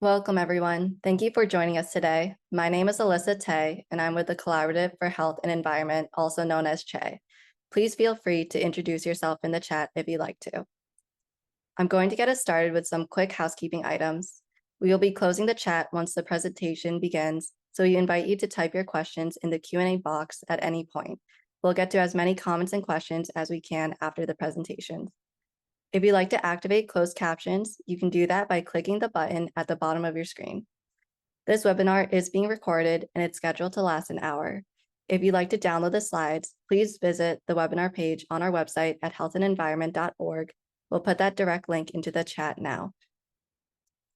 Welcome, everyone. Thank you for joining us today. My name is Alyssa Tay, and I'm with the Collaborative for Health and Environment, also known as CHE. Please feel free to introduce yourself in the chat if you'd like to. I'm going to get us started with some quick housekeeping items. We will be closing the chat once the presentation begins, so we invite you to type your questions in the Q&A box at any point. We'll get to as many comments and questions as we can after the presentations. If you'd like to activate closed captions, you can do that by clicking the button at the bottom of your screen. This webinar is being recorded and it's scheduled to last an hour. If you'd like to download the slides, please visit the webinar page on our website at healthandenvironment.org. We'll put that direct link into the chat now.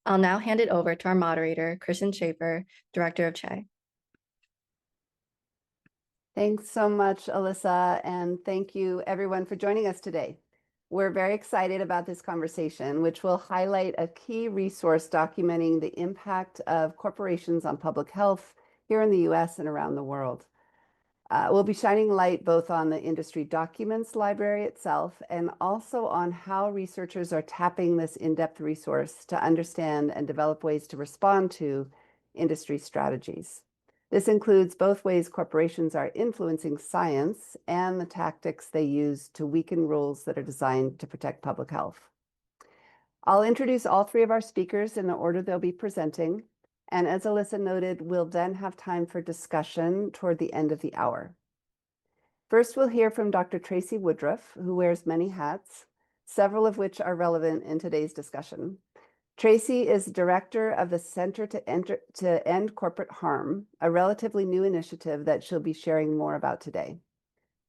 I'll now hand it over to our moderator, Kristen Schaefer, Director of CHE. Thanks so much, Alyssa, and thank you everyone for joining us today. We're very excited about this conversation, which will highlight a key resource documenting the impact of corporations on public health here in the US and around the world. We'll be shining light both on the industry documents library itself and also on how researchers are tapping this in-depth resource to understand and develop ways to respond to industry strategies. This includes both ways corporations are influencing science and the tactics they use to weaken rules that are designed to protect public health. I'll introduce all three of our speakers in the order they'll be presenting. And as Alyssa noted, we'll then have time for discussion toward the end of the hour. First, we'll hear from Dr. Tracey Woodruff, who wears many hats, several of which are relevant in today's discussion. Tracey is director of the Center to End Corporate Harm, a relatively new initiative that she'll be sharing more about today.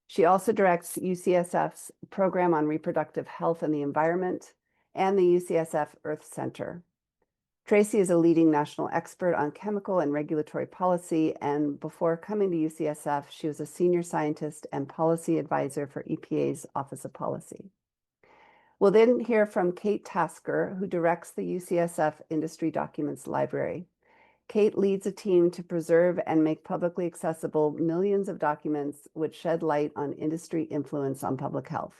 She also directs UCSF's Program on Reproductive Health and the Environment and the UCSF Earth Center. Tracey is a leading national expert on chemical and regulatory policy, and before coming to UCSF, she was a senior scientist and policy advisor for EPA's Office of Policy. We'll then hear from Kate Tasker, who directs the UCSF Industry Documents Library. Kate leads a team to preserve and make publicly accessible millions of documents which shed light on industry influence on public health.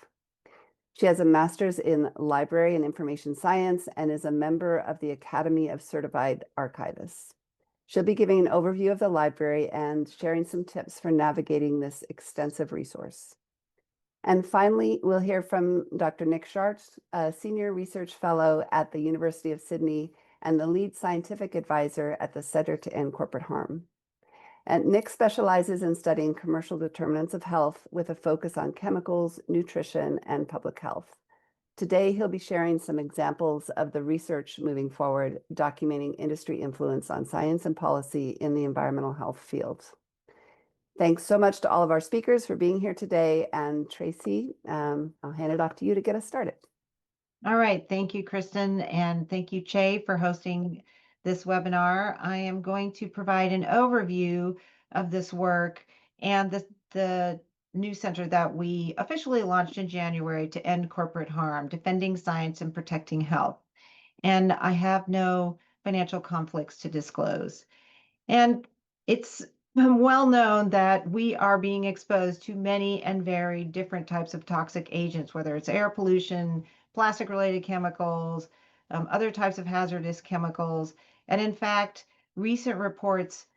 She has a master's in library and information science and is a member of the Academy of Certified Archivists. She'll be giving an overview of the library and sharing some tips for navigating this extensive resource. And finally, we'll hear from Dr. Nick Chartres, a senior research fellow at the University of Sydney and the lead scientific advisor at the Center to End Corporate Harm. And Nick specializes in studying commercial determinants of health with a focus on chemicals, nutrition, and public health. Today, he'll be sharing some examples of the research moving forward, documenting industry influence on science and policy in the environmental health field. Thanks so much to all of our speakers for being here today. And Tracey, I'll hand it off to you to get us started. All right. Thank you, Kristen. And thank you, CHE, for hosting this webinar. I am going to provide an overview of this work and the new center that we officially launched in January to end corporate harm, defending science and protecting health. And I have no financial conflicts to disclose. And it's well known that we are being exposed to many and very different types of toxic agents, whether it's air pollution, plastic-related chemicals, other types of hazardous chemicals. And in fact, recent reports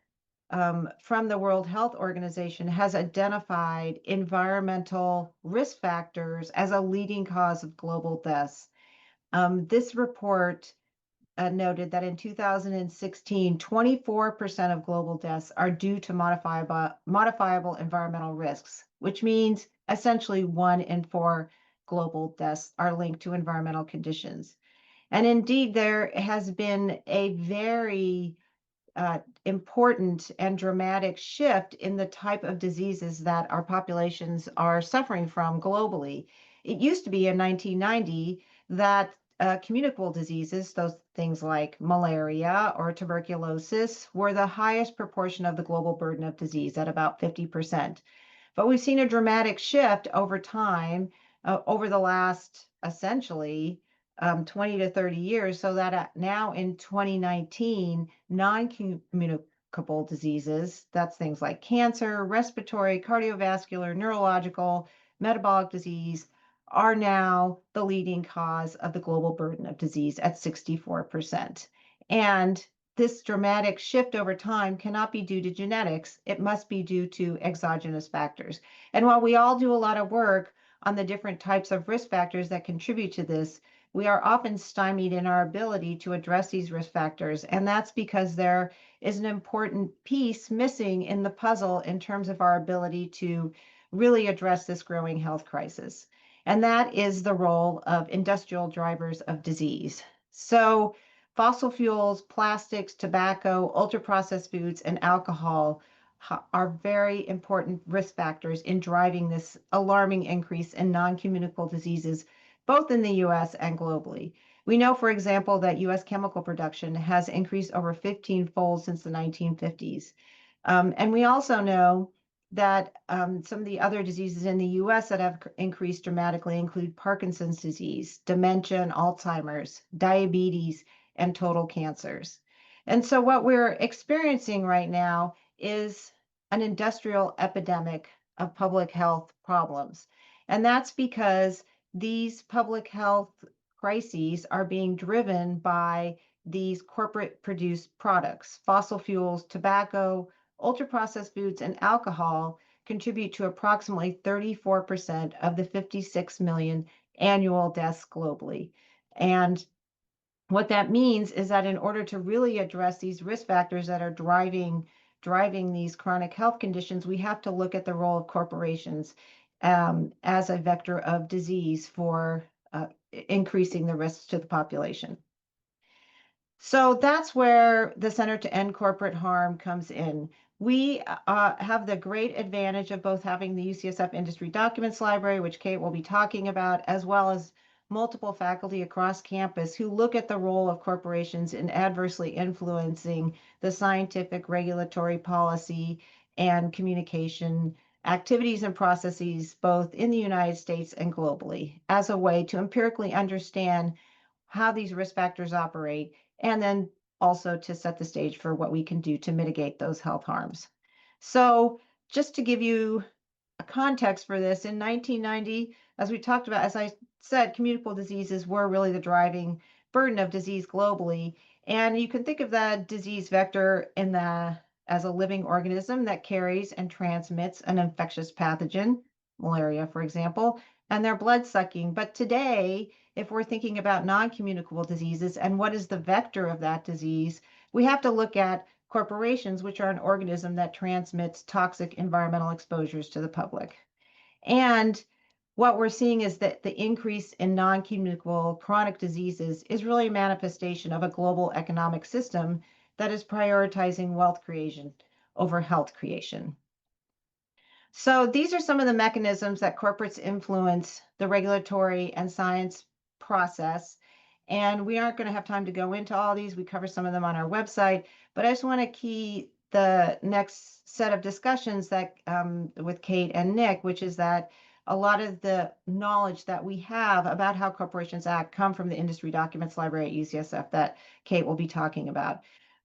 from the World Health Organization has identified environmental risk factors as a leading cause of global deaths. This report noted that in 2016, 24% of global deaths are due to modifiable environmental risks, which means essentially 1 in 4 global deaths are linked to environmental conditions. And indeed, there has been a very important and dramatic shift in the type of diseases that our populations are suffering from globally. It used to be in 1990 that communicable diseases, those things like malaria or tuberculosis, were the highest proportion of the global burden of disease at about 50%. But we've seen a dramatic shift over time, over the last essentially 20 to 30 years, so that now in 2019, non-communicable diseases, that's things like cancer, respiratory, cardiovascular, neurological, metabolic disease, are now the leading cause of the global burden of disease at 64%. And this dramatic shift over time cannot be due to genetics. It must be due to exogenous factors. And while we all do a lot of work on the different types of risk factors that contribute to this, we are often stymied in our ability to address these risk factors. And that's because there is an important piece missing in the puzzle in terms of our ability to really address this growing health crisis. And that is the role of industrial drivers of disease. So fossil fuels, plastics, tobacco, ultra-processed foods, and alcohol are very important risk factors in driving this alarming increase in non-communicable diseases, both in the US and globally. We know, for example, that US chemical production has increased over 15-fold since the 1950s. And we also know that some of the other diseases in the US that have increased dramatically include Parkinson's disease, dementia and Alzheimer's, diabetes, and total cancers. And so what we're experiencing right now is an industrial epidemic of public health problems. And that's because these public health crises are being driven by these corporate produced products. Fossil fuels, tobacco, ultra-processed foods, and alcohol contribute to approximately 34% of the 56 million annual deaths globally. And what that means is that in order to really address these risk factors that are driving these chronic health conditions, we have to look at the role of corporations as a vector of disease for increasing the risks to the population. So that's where the Center to End Corporate Harm comes in. We have the great advantage of both having the UCSF Industry Documents Library, which Kate will be talking about, as well as multiple faculty across campus who look at the role of corporations in adversely influencing the scientific, regulatory, policy, and communication activities and processes, both in the United States and globally, as a way to empirically understand how these risk factors operate, and then also to set the stage for what we can do to mitigate those health harms. So just to give you a context for this, in 1990, as we talked about, as I said, communicable diseases were really the driving burden of disease globally. And you can think of the disease vector as a living organism that carries and transmits an infectious pathogen, malaria, for example, and they're blood sucking. But today, if we're thinking about non-communicable diseases and what is the vector of that disease, we have to look at corporations, which are an organism that transmits toxic environmental exposures to the public. And what we're seeing is that the increase in non-communicable chronic diseases is really a manifestation of a global economic system that is prioritizing wealth creation over health creation. So these are some of the mechanisms that corporates influence the regulatory and science process. And we aren't going to have time to go into all these. We cover some of them on our website, but I just want to key the next set of discussions that with Kate and Nick, which is that a lot of the knowledge that we have about how corporations act come from the Industry Documents Library at UCSF that Kate will be talking about.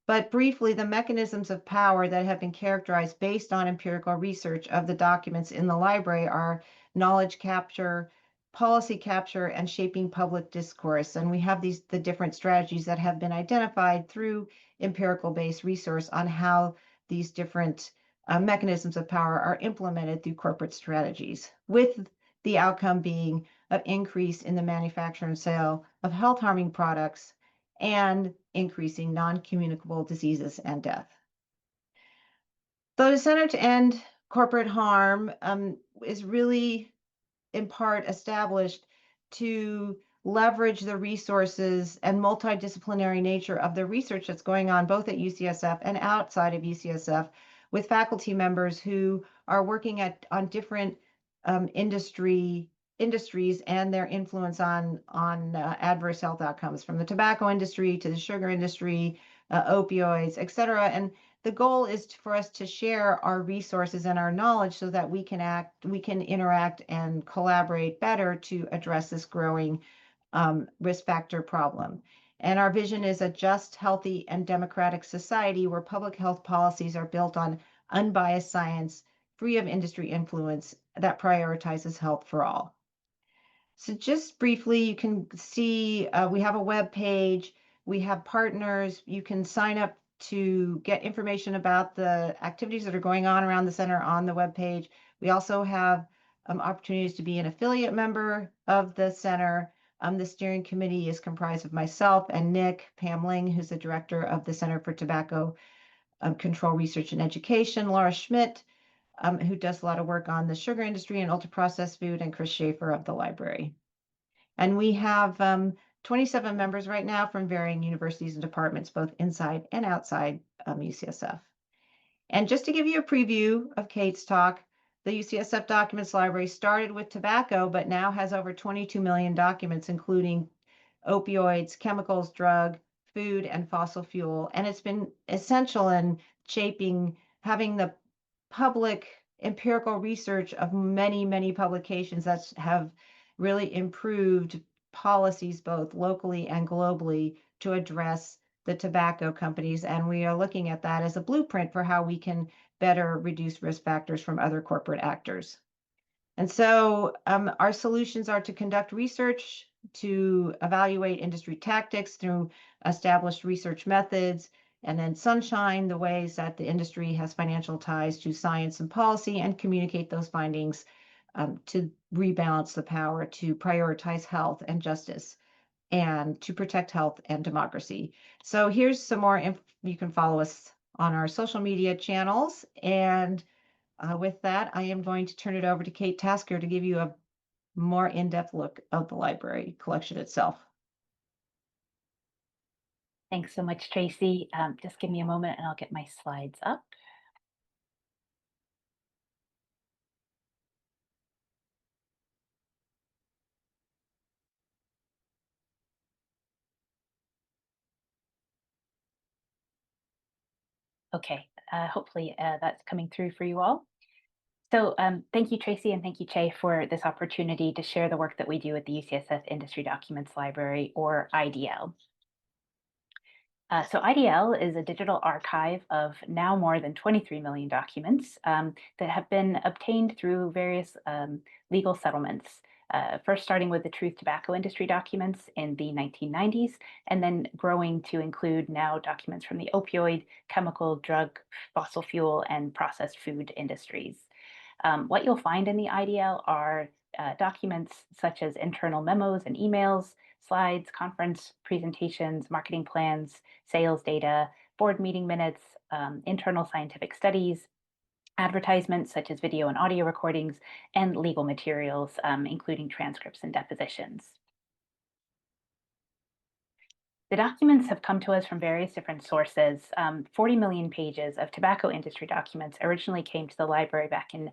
But briefly, the mechanisms of power that have been characterized based on empirical research of the documents in the library are knowledge capture, policy capture, and shaping public discourse. And we have the different strategies that have been identified through empirical-based research on how these different mechanisms of power are implemented through corporate strategies, with the outcome being an increase in the manufacture and sale of health-harming products and increasing non-communicable diseases and death. So the Center to End Corporate Harm is really in part established to leverage the resources and multidisciplinary nature of the research that's going on both at UCSF and outside of UCSF with faculty members who are working on different industries and their influence on adverse health outcomes, from the tobacco industry to the sugar industry, opioids, et cetera. And the goal is for us to share our resources and our knowledge so that we can interact and collaborate better to address this growing risk factor problem. And our vision is a just, healthy, and democratic society where public health policies are built on unbiased science, free of industry influence, that prioritizes health for all. So just briefly, you can see we have a web page We have partners. You can sign up to get information about the activities that are going on around the center on the webpage. We also have opportunities to be an affiliate member of the center. The steering committee is comprised of myself and Nick Pamling, who's the director of the Center for Tobacco Control Research and Education, Laura Schmidt, who does a lot of work on the sugar industry and ultra-processed food, and Chris Schaefer of the library. And we have 27 members right now from varying universities and departments, both inside and outside UCSF. And just to give you a preview of Kate's talk, the UCSF Documents Library started with tobacco, but now has over 22 million documents, including opioids, chemicals, drug, food, and fossil fuel. And it's been essential in shaping, having the public empirical research of many, many publications that have really improved policies both locally and globally to address the tobacco companies. And we are looking at that as a blueprint for how we can better reduce risk factors from other corporate actors. And so our solutions are to conduct research, to evaluate industry tactics through established research methods, and then sunshine the ways that the industry has financial ties to science and policy, and communicate those findings to rebalance the power to prioritize health and justice and to protect health and democracy. So here's some more you can follow us on our social media channels. And with that, I am going to turn it over to Kate Tasker to give you a more in-depth look of the library collection itself. Thanks so much, Tracey. Just give me a moment and I'll get my slides up. Okay, hopefully that's coming through for you all. So thank you, Tracey, and thank you, Che, for this opportunity to share the work that we do at the UCSF Industry Documents Library, or IDL. So IDL is a digital archive of now more than 23 million documents that have been obtained through various legal settlements. First starting with the truth tobacco industry documents in the 1990s, and then growing to include now documents from the opioid, chemical, drug, fossil fuel, and processed food industries. What you'll find in the IDL are documents such as internal memos and emails, slides, conference presentations, marketing plans, sales data, board meeting minutes, internal scientific studies, advertisements such as video and audio recordings, and legal materials, including transcripts and depositions. The documents have come to us from various different sources. 40 million pages of tobacco industry documents originally came to the library back in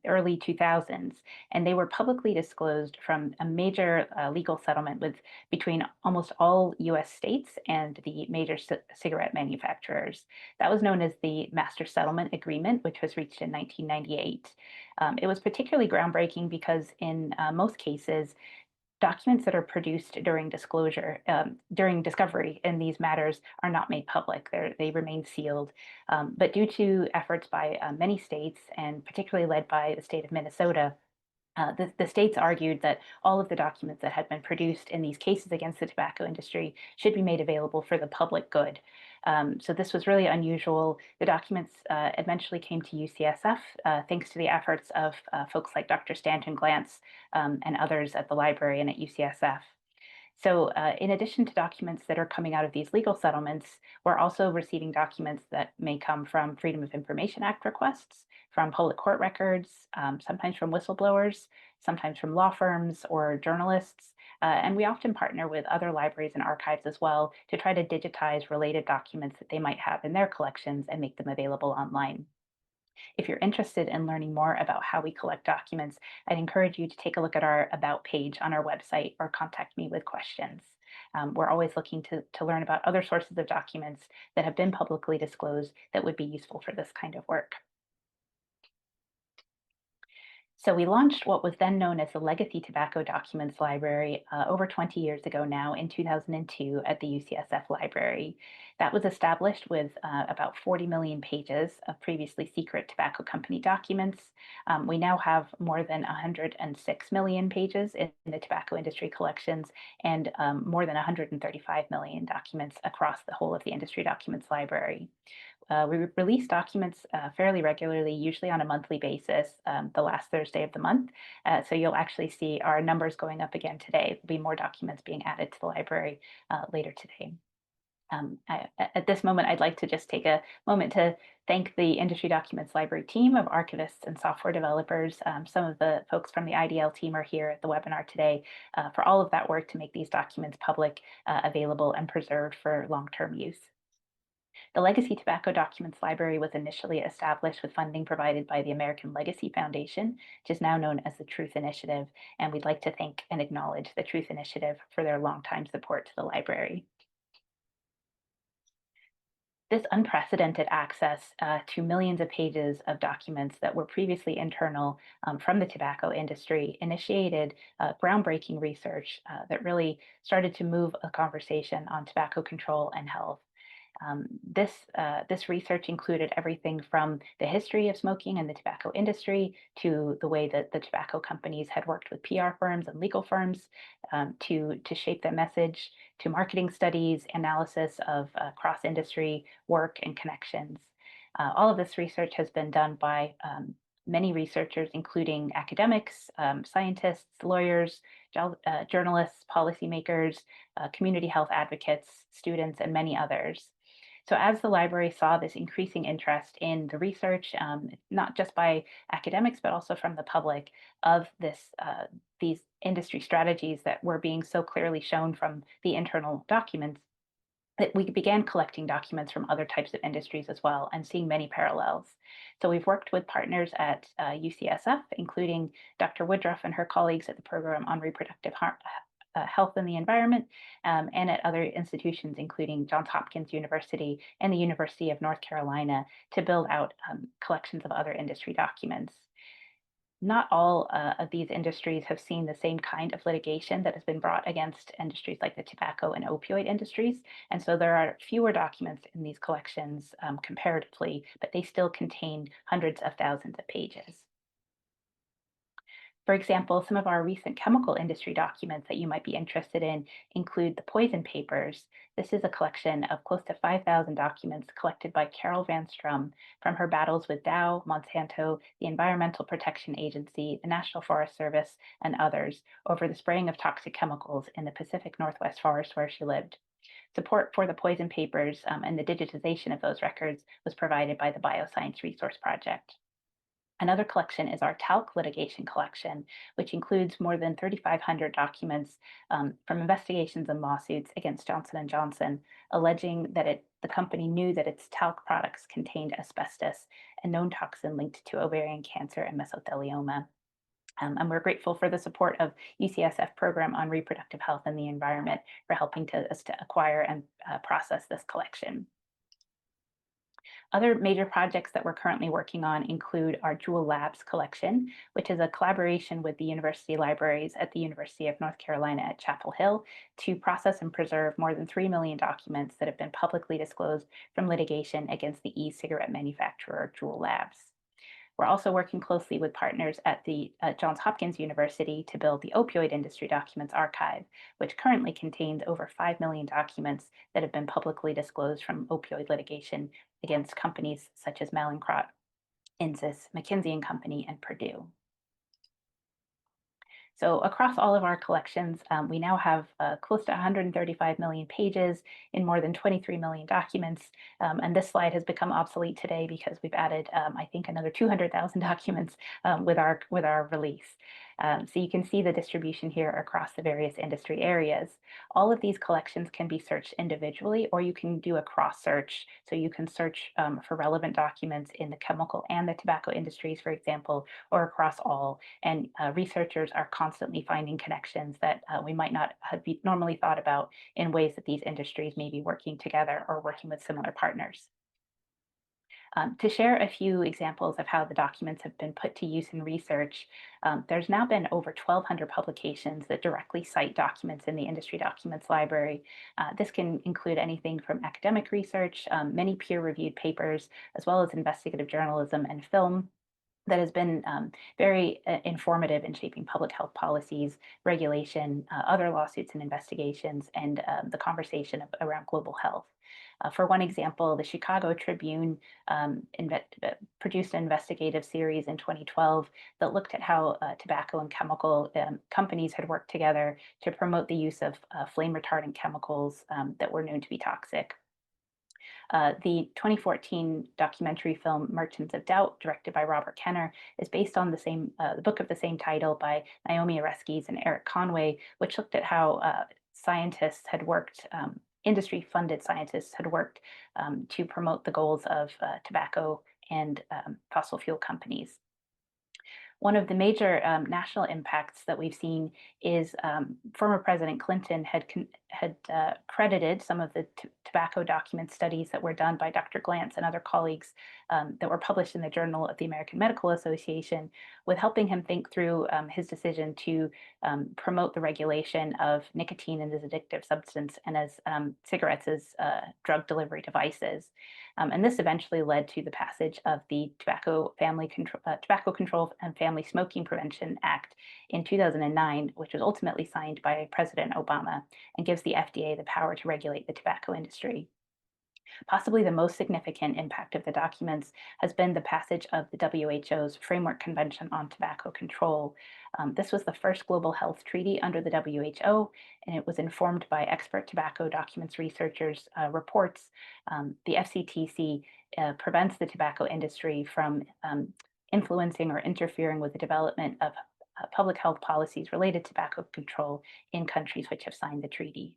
early 2000s, and they were publicly disclosed from a major legal settlement between almost all US states and the major cigarette manufacturers. That was known as the Master Settlement Agreement, which was reached in 1998. It was particularly groundbreaking because in most cases, documents that are produced during during discovery in these matters are not made public. They remain sealed. But due to efforts by many states, and particularly led by the state of Minnesota, the states argued that all of the documents that had been produced in these cases against the tobacco industry should be made available for the public good. So this was really unusual. The documents eventually came to UCSF thanks to the efforts of folks like Dr. Stanton Glantz and others at the library and at UCSF. So in addition to documents that are coming out of these legal settlements, we're also receiving documents that may come from Freedom of Information Act requests, from public court records, sometimes from whistleblowers, sometimes from law firms or journalists. And we often partner with other libraries and archives as well to try to digitize related documents that they might have in their collections and make them available online. If you're interested in learning more about how we collect documents, I'd encourage you to take a look at our About page on our website or contact me with questions. We're always looking to learn about other sources of documents that have been publicly disclosed that would be useful for this kind of work. So we launched what was then known as the Legacy Tobacco Documents Library over 20 years ago now in 2002 at the UCSF Library. That was established with about 40 million pages of previously secret tobacco company documents. We now have more than 106 million pages in the tobacco industry collections and more than 135 million documents across the whole of the industry documents library. We release documents fairly regularly, usually on a monthly basis, the last Thursday of the month. So you'll actually see our numbers going up again today. There'll be more documents being added to the library later today. At this moment, I'd like to just take a moment to thank the Industry Documents Library team of archivists and software developers. Some of the folks from the IDL team are here at the webinar today for all of that work to make these documents public, available, and preserved for long-term use. The Legacy Tobacco Documents Library was initially established with funding provided by the American Legacy Foundation, which is now known as the Truth Initiative, and we'd like to thank and acknowledge the Truth Initiative for their longtime support to the library. This unprecedented access to millions of pages of documents that were previously internal from the tobacco industry initiated groundbreaking research that really started to move a conversation on tobacco control and health. This research included everything from the history of smoking and the tobacco industry to the way that the tobacco companies had worked with PR firms and legal firms to shape their message, to marketing studies, analysis of cross-industry work and connections. All of this research has been done by many researchers, including academics, scientists, lawyers, journalists, policymakers, community health advocates, students, and many others. So as the library saw this increasing interest in the research, not just by academics, but also from the public of these industry strategies that were being so clearly shown from the internal documents, that we began collecting documents from other types of industries as well and seeing many parallels. So we've worked with partners at UCSF, including Dr. Woodruff and her colleagues at the Program on Reproductive Health and the Environment, and at other institutions, including Johns Hopkins University and the University of North Carolina, to build out collections of other industry documents. Not all of these industries have seen the same kind of litigation that has been brought against industries like the tobacco and opioid industries. And so there are fewer documents in these collections comparatively, but they still contain hundreds of thousands of pages. For example, some of our recent chemical industry documents that you might be interested in include the Poison Papers. This is a collection of close to 5,000 documents collected by Carol Van Strum from her battles with Dow, Monsanto, the Environmental Protection Agency, the National Forest Service, and others over the spraying of toxic chemicals in the Pacific Northwest forest where she lived. Support for the Poison Papers and the digitization of those records was provided by the Bioscience Resource Project. Another collection is our talc litigation collection, which includes more than 3,500 documents from investigations and lawsuits against Johnson & Johnson, alleging that the company knew that its talc products contained asbestos, a known toxin linked to ovarian cancer and mesothelioma. And we're grateful for the support of UCSF Program on Reproductive Health and the Environment for helping us to acquire and process this collection. Other major projects that we're currently working on include our Jewel Labs collection, which is a collaboration with the university libraries at the University of North Carolina at Chapel Hill to process and preserve more than 3 million documents that have been publicly disclosed from litigation against the e-cigarette manufacturer Jewel Labs. We're also working closely with partners at the Johns Hopkins University to build the Opioid Industry Documents Archive, which currently contains over 5 million documents that have been publicly disclosed from opioid litigation against companies such as Mallinckrodt, Insys, McKinsey & Company, and Purdue. So across all of our collections, we now have close to 135 million pages in more than 23 million documents. And this slide has become obsolete today because we've added, I think, another 200,000 documents with our release. So you can see the distribution here across the various industry areas. All of these collections can be searched individually, or you can do a cross search. So you can search for relevant documents in the chemical and the tobacco industries, for example, or across all. And researchers are constantly finding connections that we might not have normally thought about in ways that these industries may be working together or working with similar partners. To share a few examples of how the documents have been put to use in research, there's now been over 1,200 publications that directly cite documents in the Industry Documents Library. This can include anything from academic research, many peer-reviewed papers, as well as investigative journalism and film that has been very informative in shaping public health policies, regulation, other lawsuits and investigations, and the conversation around global health. For one example, the Chicago Tribune produced an investigative series in 2012 that looked at how tobacco and chemical companies had worked together to promote the use of flame retardant chemicals that were known to be toxic. The 2014 documentary film Merchants of Doubt, directed by Robert Kenner, is based on the book of the same title by Naomi Oreskes and Eric Conway, which looked at how scientists had worked, industry-funded scientists had worked to promote the goals of tobacco and fossil fuel companies. One of the major national impacts that we've seen is former President Clinton had credited some of the tobacco document studies that were done by Dr. Glantz and other colleagues that were published in the Journal of the American Medical Association with helping him think through his decision to promote the regulation of nicotine and as addictive substance and as cigarettes as drug delivery devices. And this eventually led to the passage of the Tobacco Control and Family Smoking Prevention Act in 2009, which was ultimately signed by President Obama and gives the FDA the power to regulate the tobacco industry. Possibly the most significant impact of the documents has been the passage of the WHO's Framework Convention on Tobacco Control. This was the first global health treaty under the WHO, and it was informed by expert tobacco documents researchers' reports. The FCTC prevents the tobacco industry from influencing or interfering with the development of public health policies related to tobacco control in countries which have signed the treaty.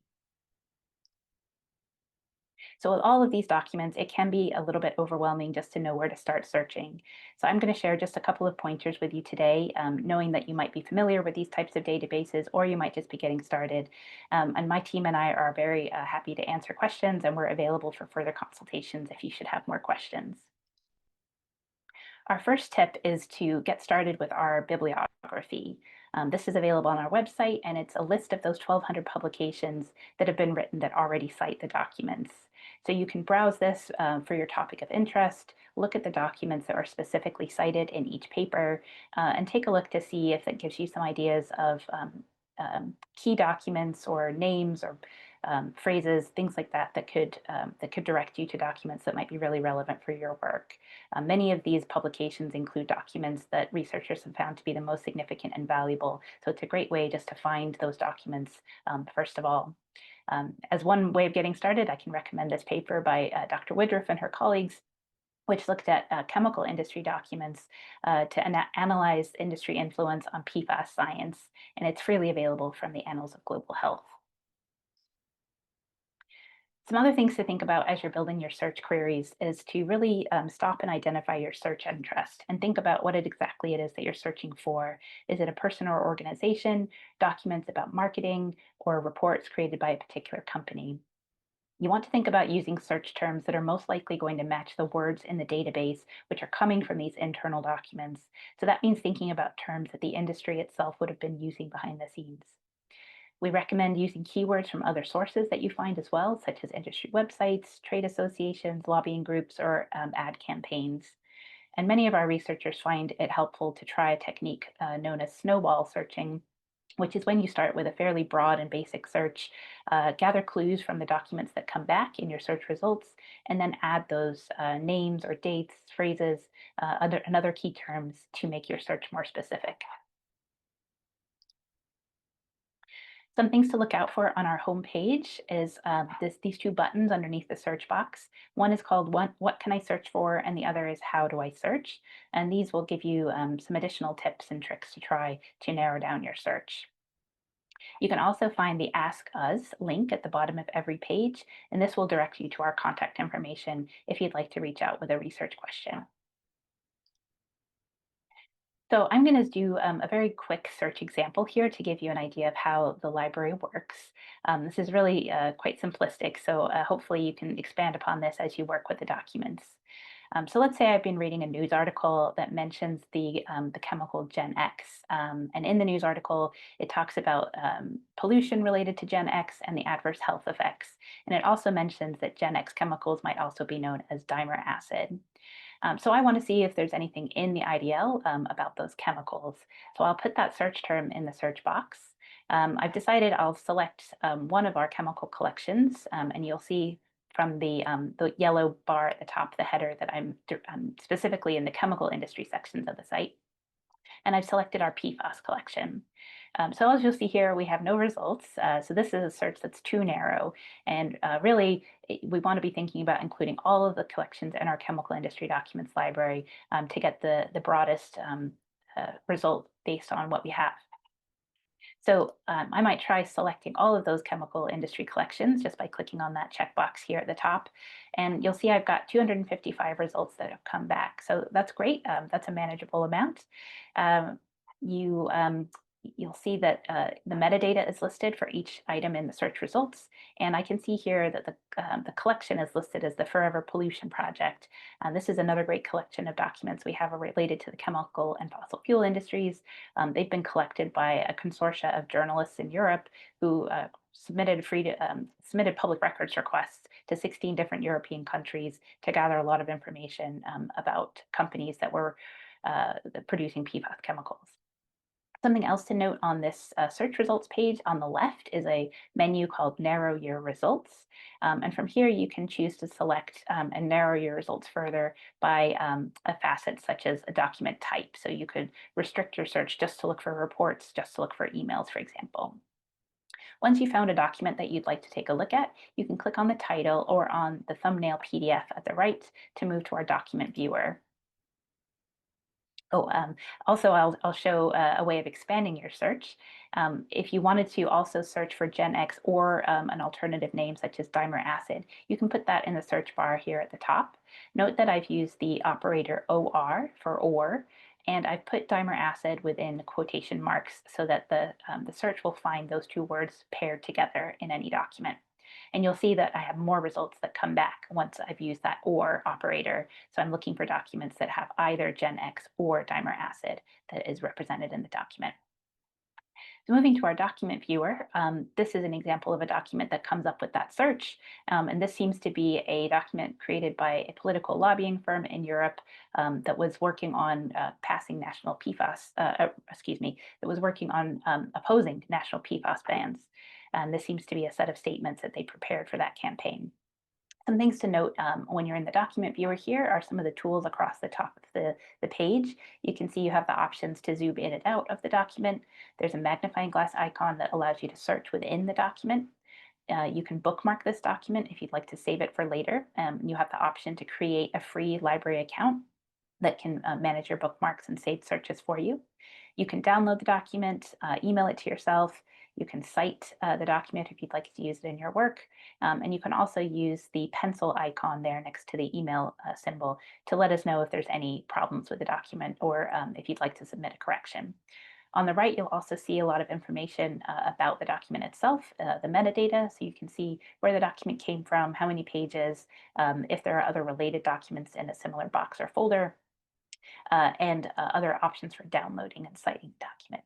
So with all of these documents, it can be a little bit overwhelming just to know where to start searching. So I'm going to share just a couple of pointers with you today, knowing that you might be familiar with these types of databases, or you might just be getting started. And my team and I are very happy to answer questions, and we're available for further consultations if you should have more questions. Our first tip is to get started with our bibliography. This is available on our website, and it's a list of those 1,200 publications that have been written that already cite the documents. So you can browse this for your topic of interest, look at the documents that are specifically cited in each paper, and take a look to see if it gives you some ideas of key documents or names or phrases, things like that, that could direct you to documents that might be really relevant for your work. Many of these publications include documents that researchers have found to be the most significant and valuable. So it's a great way just to find those documents first of all. As one way of getting started, I can recommend this paper by Dr. Woodruff and her colleagues, which looked at chemical industry documents to analyze industry influence on PFAS science, and it's freely available from the Annals of Global Health. Some other things to think about as you're building your search queries is to really stop and identify your search interest and think about what exactly it is that you're searching for. Is it a person or organization, documents about marketing, or reports created by a particular company? You want to think about using search terms that are most likely going to match the words in the database, which are coming from these internal documents. So that means thinking about terms that the industry itself would have been using behind the scenes. We recommend using keywords from other sources that you find as well, such as industry websites, trade associations, lobbying groups, or ad campaigns. And many of our researchers find it helpful to try a technique known as snowball searching, which is when you start with a fairly broad and basic search, gather clues from the documents that come back in your search results, and then add those names or dates, phrases, and other key terms to make your search more specific. Some things to look out for on our homepage is these two buttons underneath the search box. One is called What Can I Search For? And the other is How Do I Search? And these will give you some additional tips and tricks to try to narrow down your search. You can also find the Ask Us link at the bottom of every page, and this will direct you to our contact information if you'd like to reach out with a research question. So I'm going to do a very quick search example here to give you an idea of how the library works. This is really quite simplistic, so hopefully you can expand upon this as you work with the documents. So let's say I've been reading a news article that mentions the chemical Gen X. And in the news article, it talks about pollution related to Gen X and the adverse health effects. And it also mentions that Gen X chemicals might also be known as dimer acid. So I want to see if there's anything in the IDL about those chemicals. So I'll put that search term in the search box. I've decided I'll select one of our chemical collections, and you'll see from the yellow bar at the top of the header that I'm specifically in the chemical industry sections of the site. And I've selected our PFAS collection. So as you'll see here, we have no results. So this is a search that's too narrow. And really, we want to be thinking about including all of the collections in our chemical industry documents library to get the broadest result based on what we have. So I might try selecting all of those chemical industry collections just by clicking on that checkbox here at the top. And you'll see I've got 255 results that have come back. So that's great. That's a manageable amount. You'll see that the metadata is listed for each item in the search results. And I can see here that the collection is listed as the Forever Pollution Project. This is another great collection of documents we have related to the chemical and fossil fuel industries. They've been collected by a consortia of journalists in Europe who submitted public records requests to 16 different European countries to gather a lot of information about companies that were producing PFAS chemicals. Something else to note on this search results page on the left is a menu called Narrow Your Results. And from here, you can choose to select and narrow your results further by a facet such as a document type. So you could restrict your search just to look for reports, just to look for emails, for example. Once you found a document that you'd like to take a look at, you can click on the title or on the thumbnail PDF at the right to move to our document viewer. Also, I'll show a way of expanding your search. If you wanted to also search for Gen X or an alternative name such as dimer acid, you can put that in the search bar here at the top. Note that I've used the operator OR for or, and I've put dimer acid within quotation marks so that the search will find those two words paired together in any document. And you'll see that I have more results that come back once I've used that OR operator. So I'm looking for documents that have either Gen X or dimer acid that is represented in the document. So moving to our document viewer, this is an example of a document that comes up with that search. And this seems to be a document created by a political lobbying firm in Europe that was working on passing national PFAS, that was working on opposing national PFAS bans. And this seems to be a set of statements that they prepared for that campaign. Some things to note when you're in the document viewer here are some of the tools across the top of the page. You can see you have the options to zoom in and out of the document. There's a magnifying glass icon that allows you to search within the document. You can bookmark this document if you'd like to save it for later. You have the option to create a free library account that can manage your bookmarks and save searches for you. You can download the document, email it to yourself. You can cite the document if you'd like to use it in your work. And you can also use the pencil icon there next to the email symbol to let us know if there's any problems with the document or if you'd like to submit a correction. On the right, you'll also see a lot of information about the document itself, the metadata, so you can see where the document came from, how many pages, if there are other related documents in a similar box or folder, and other options for downloading and citing the document.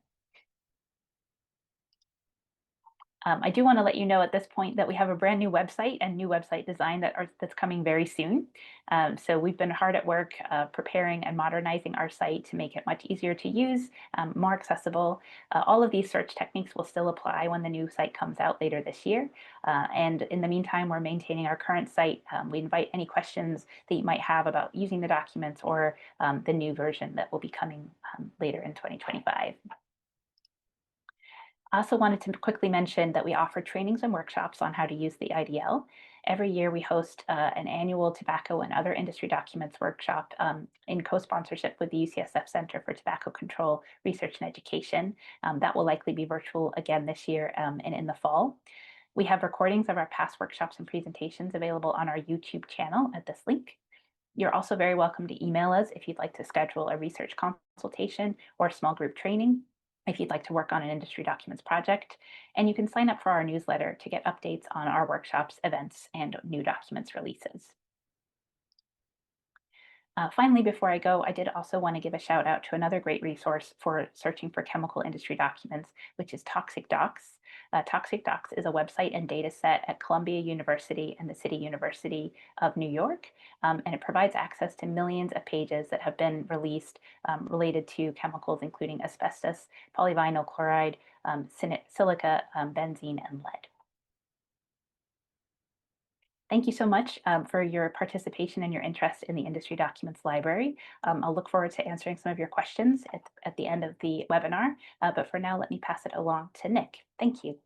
I do want to let you know at this point that we have a brand new website and new website design that's coming very soon. So we've been hard at work preparing and modernizing our site to make it much easier to use, more accessible. All of these search techniques will still apply when the new site comes out later this year. And in the meantime, we're maintaining our current site. We invite any questions that you might have about using the documents or the new version that will be coming later in 2025. I also wanted to quickly mention that we offer trainings and workshops on how to use the IDL. Every year we host an annual tobacco and other industry documents workshop in co-sponsorship with the UCSF Center for Tobacco Control Research and Education. That will likely be virtual again this year and in the fall. We have recordings of our past workshops and presentations available on our YouTube channel at this link. You're also very welcome to email us if you'd like to schedule a research consultation or a small group training, if you'd like to work on an industry documents project, and you can sign up for our newsletter to get updates on our workshops, events, and new documents releases. Finally, before I go, I did also want to give a shout out to another great resource for searching for chemical industry documents, which is Toxic Docs. Toxic Docs is a website and data set at Columbia University and the City University of New York, and it provides access to millions of pages that have been released related to chemicals, including asbestos, polyvinyl chloride, silica, benzene, and lead. Thank you so much for your participation and your interest in the Industry Documents Library. I'll look forward to answering some of your questions at the end of the webinar, but for now, let me pass it along to Nick. Thank you.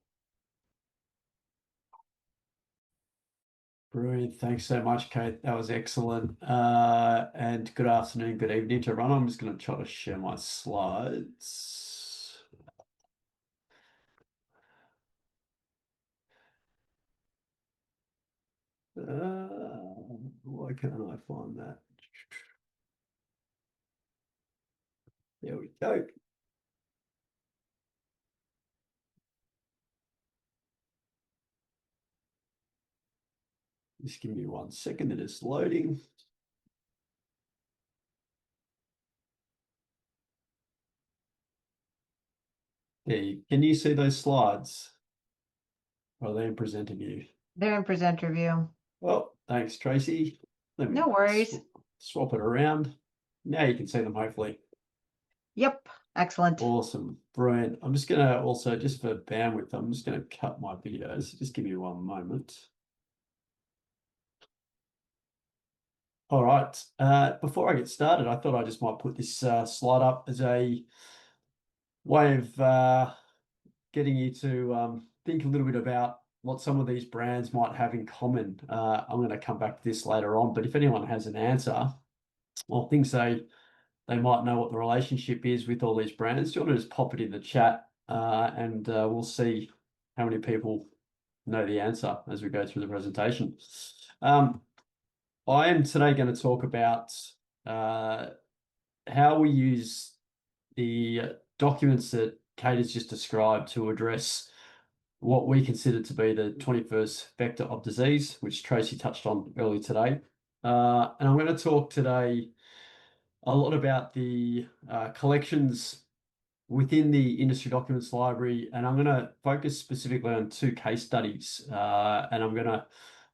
Brilliant. Thanks so much, Kate. That was excellent. And good afternoon, good evening to everyone. I'm just going to try to share my slides. Why can't I find that? There we go. Just give me 1 second, it is loading. Can you see those slides? Or are they in presenter view? They're in presenter view. Well, thanks, Tracy. Let me No worries. swap it around. Now you can see them, hopefully. Yep, excellent. Awesome, brilliant. I'm just gonna also, just for bandwidth, I'm just gonna cut my videos. Just give me 1 moment. All right, before I get started, I thought I just might put this slide up as a way of getting you to think a little bit about what some of these brands might have in common. I'm going to come back to this later on, but if anyone has an answer or thinks they might know what the relationship is with all these brands, do you want to just pop it in the chat and we'll see how many people know the answer as we go through the presentation. I am today going to talk about how we use the documents that Kate has just described to address what we consider to be the 21st vector of disease, which Tracey touched on earlier today. And I'm going to talk today a lot about the collections within the Industry Documents Library, and I'm going to focus specifically on 2 case studies. And I'm going to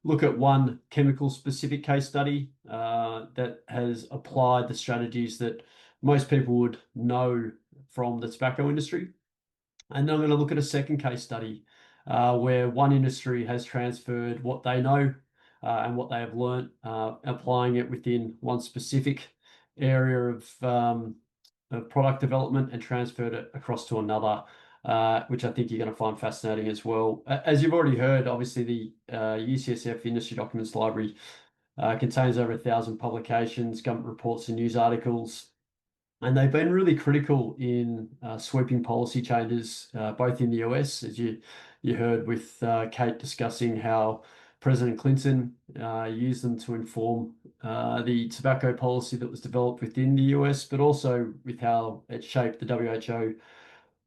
look at one chemical-specific case study that has applied the strategies that most people would know from the tobacco industry. And then I'm going to look at a second case study where one industry has transferred what they know and what they have learnt, applying it within one specific area of product development and transferred it across to another, which I think you're going to find fascinating as well. As you've already heard, obviously the UCSF Industry Documents Library contains over 1,000 publications, government reports and news articles. And they've been really critical in sweeping policy changes, both in the US, as you heard with Kate discussing how President Clinton used them to inform the tobacco policy that was developed within the US, but also with how it shaped the WHO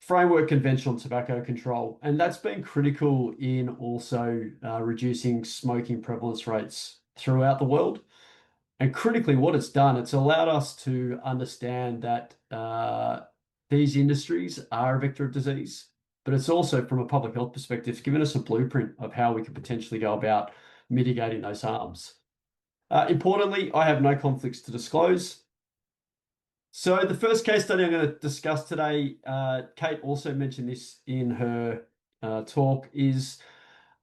Framework Convention on Tobacco Control. And that's been critical in also reducing smoking prevalence rates throughout the world. And critically, what it's done, it's allowed us to understand that these industries are a vector of disease, but it's also, from a public health perspective, given us a blueprint of how we could potentially go about mitigating those harms. Importantly, I have no conflicts to disclose. So the first case study I'm going to discuss today, Kate also mentioned this in her talk, is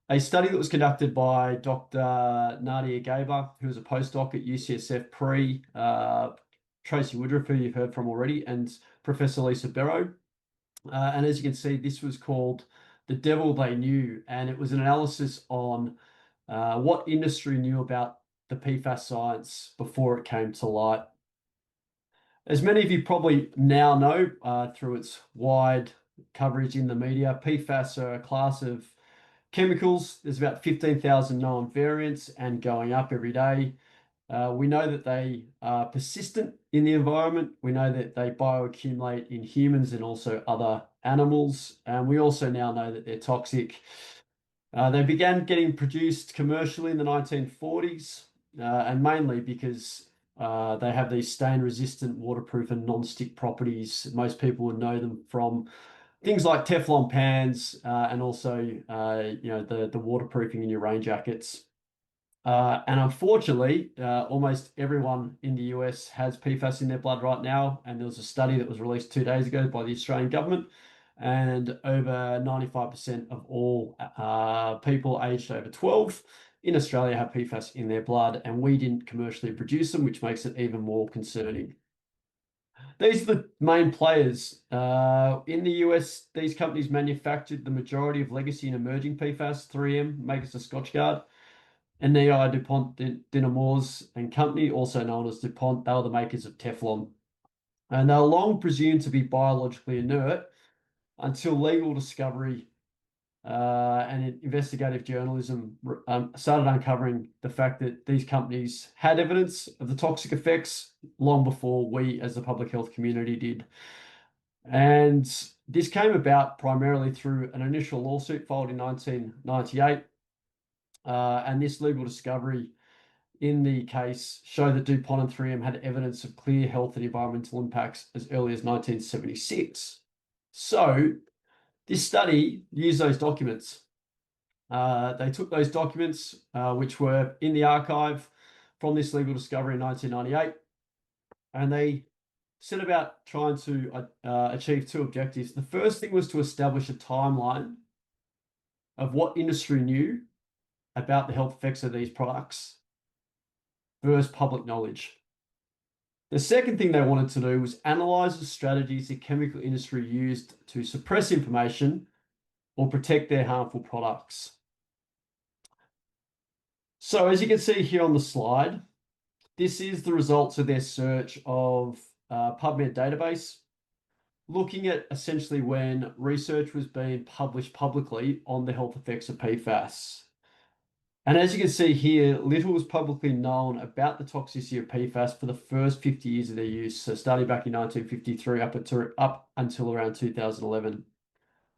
a study that was conducted by Dr. Nadia Gaber, who was a postdoc at UCSF pre Tracey Woodruff, who you've heard from already, and Professor Lisa Barrow. And as you can see, this was called The Devil They Knew, and it was an analysis on what industry knew about the PFAS science before it came to light. As many of you probably now know through its wide coverage in the media, PFAS are a class of chemicals. There's about 15,000 known variants and going up every day. We know that they are persistent in the environment. We know that they bioaccumulate in humans and also other animals. And we also now know that they're toxic. They began getting produced commercially in the 1940s, and mainly because They have these stain-resistant, waterproof, and non-stick properties. Most people would know them from things like Teflon pans and also, the waterproofing in your rain jackets. And unfortunately, almost everyone in the US has PFAS in their blood right now. And there was a study that was released 2 days ago by the Australian government, and over 95% of all people aged over 12 in Australia have PFAS in their blood, and we didn't commercially produce them, which makes it even more concerning. These are the main players. In the US, these companies manufactured the majority of legacy and emerging PFAS. 3M, makers of Scotchgard, and NEI, DuPont, Dinamors and Company, also known as DuPont, they were the makers of Teflon. And they were long presumed to be biologically inert until legal discovery and investigative journalism started uncovering the fact that these companies had evidence of the toxic effects long before we as the public health community did. And this came about primarily through an initial lawsuit filed in 1998. And this legal discovery in the case showed that DuPont and 3M had evidence of clear health and environmental impacts as early as 1976. So this study used those documents. They took those documents, which were in the archive from this legal discovery in 1998, and they set about trying to achieve two objectives. The first thing was to establish a timeline of what industry knew about the health effects of these products versus public knowledge. The second thing they wanted to do was analyze the strategies the chemical industry used to suppress information or protect their harmful products. So as you can see here on the slide, this is the results of their search of PubMed database, looking at essentially when research was being published publicly on the health effects of PFAS. And as you can see here, little was publicly known about the toxicity of PFAS for the first 50 years of their use, so starting back in 1953 up until around 2011.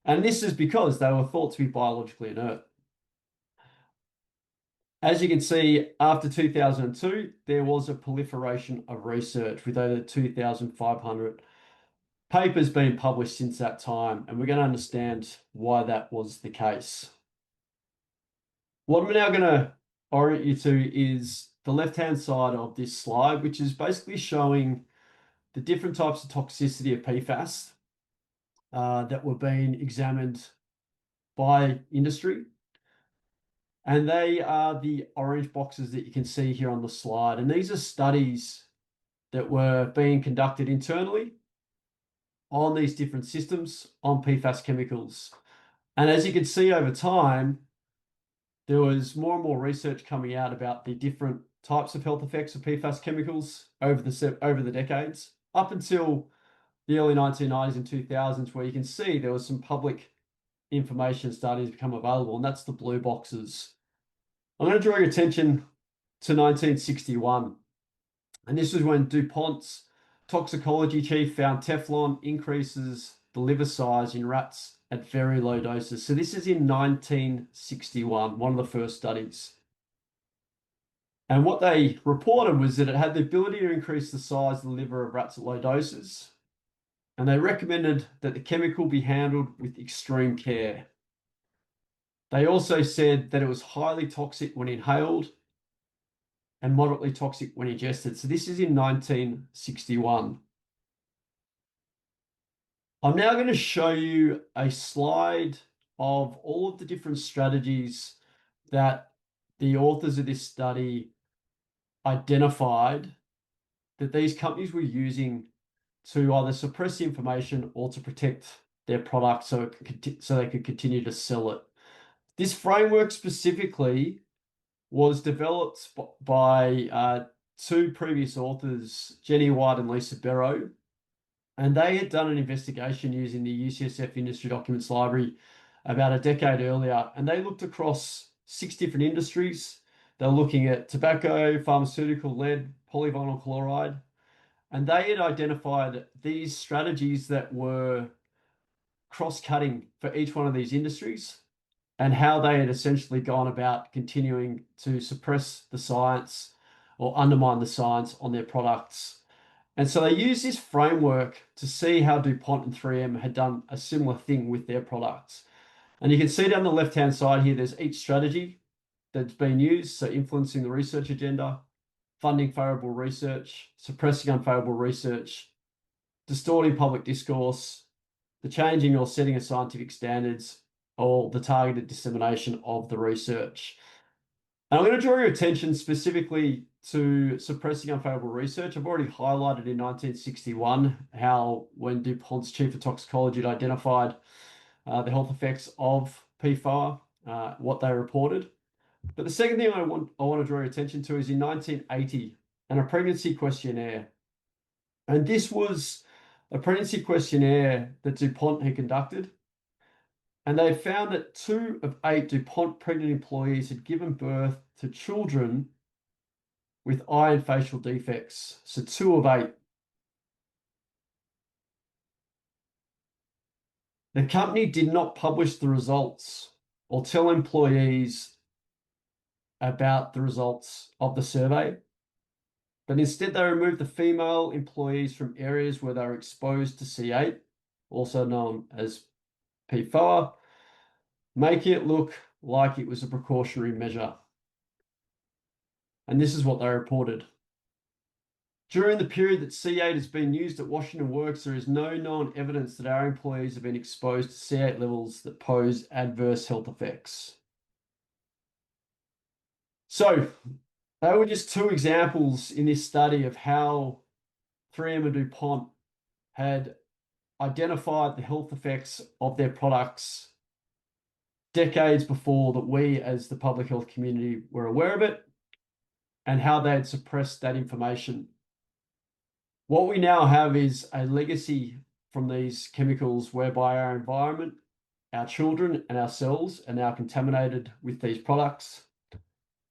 And this is because they were thought to be biologically inert. As you can see, after 2002, there was a proliferation of research with over 2,500 papers being published since that time, and we're going to understand why that was the case. What I'm now going to orient you to is the left-hand side of this slide, which is basically showing the different types of toxicity of PFAS that were being examined by industry. And they are the orange boxes that you can see here on the slide. And these are studies that were being conducted internally on these different systems on PFAS chemicals. And as you can see over time, there was more and more research coming out about the different types of health effects of PFAS chemicals over the decades, up until the early 1990s and 2000s, where you can see there was some public information starting to become available, and that's the blue boxes. I'm going to draw your attention to 1961. And this was when DuPont's toxicology chief found Teflon increases the liver size in rats at very low doses. So this is in 1961, one of the first studies. And what they reported was that it had the ability to increase the size of the liver of rats at low doses. And they recommended that the chemical be handled with extreme care. They also said that it was highly toxic when inhaled and moderately toxic when ingested. So this is in 1961. I'm now going to show you a slide of all of the different strategies that the authors of this study identified that these companies were using to either suppress information or to protect their product so they could continue to sell it. This framework specifically was developed by two previous authors, Jenny White and Lisa Barrow, and they had done an investigation using the UCSF Industry Documents Library about a decade earlier, and they looked across 6 different industries. They were looking at tobacco, pharmaceutical, lead, polyvinyl chloride, and they had identified these strategies that were cross-cutting for each one of these industries and how they had essentially gone about continuing to suppress the science or undermine the science on their products. And so they used this framework to see how DuPont and 3M had done a similar thing with their products. And you can see down the left-hand side here, there's each strategy that's been used. So influencing the research agenda, funding favorable research, suppressing unfavorable research, distorting public discourse, the changing or setting of scientific standards, or the targeted dissemination of the research. And I'm going to draw your attention specifically to suppressing unfavorable research. I've already highlighted in 1961 how when DuPont's chief of toxicology had identified the health effects of PFAR, what they reported. But the second thing I want to draw your attention to is in 1980, and a pregnancy questionnaire. And this was a pregnancy questionnaire that DuPont had conducted. And they found that 2 of 8 DuPont pregnant employees had given birth to children with eye and facial defects. So 2 of 8. The company did not publish the results or tell employees about the results of the survey, but instead they removed the female employees from areas where they were exposed to C8, also known as PFAR, making it look like it was a precautionary measure. And this is what they reported. During the period that C8 has been used at Washington Works, there is no known evidence that our employees have been exposed to C8 levels that pose adverse health effects. So they were just 2 examples in this study of how 3M and DuPont had identified the health effects of their products decades before that we as the public health community were aware of it, and how they had suppressed that information. What we now have is a legacy from these chemicals whereby our environment, our children and ourselves are now contaminated with these products,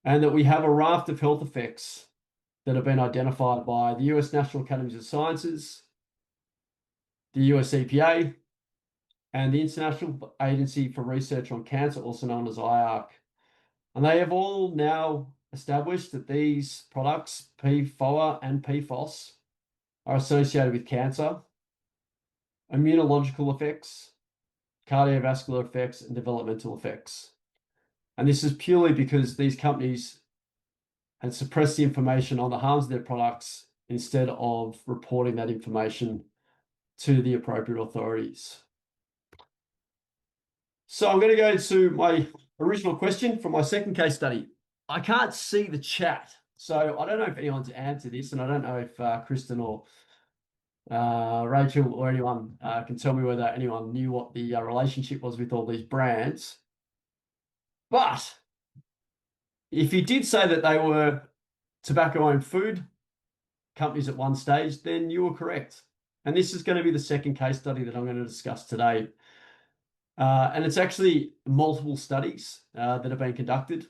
and that we have a raft of health effects that have been identified by the US National Academies of Sciences, the US EPA, and the International Agency for Research on Cancer, also known as IARC. And they have all now established that these products, PFOA and PFOS, are associated with cancer, immunological effects, cardiovascular effects, and developmental effects. And this is purely because these companies had suppressed the information on the harms of their products instead of reporting that information to the appropriate authorities. So I'm going to go to my original question from my second case study. I can't see the chat, so I don't know if anyone's answered this, and I don't know if Kristen or Rachel or anyone can tell me whether anyone knew what the relationship was with all these brands. But if you did say that they were tobacco and food companies at one stage, then you were correct. And this is going to be the second case study that I'm going to discuss today. And it's actually multiple studies that have been conducted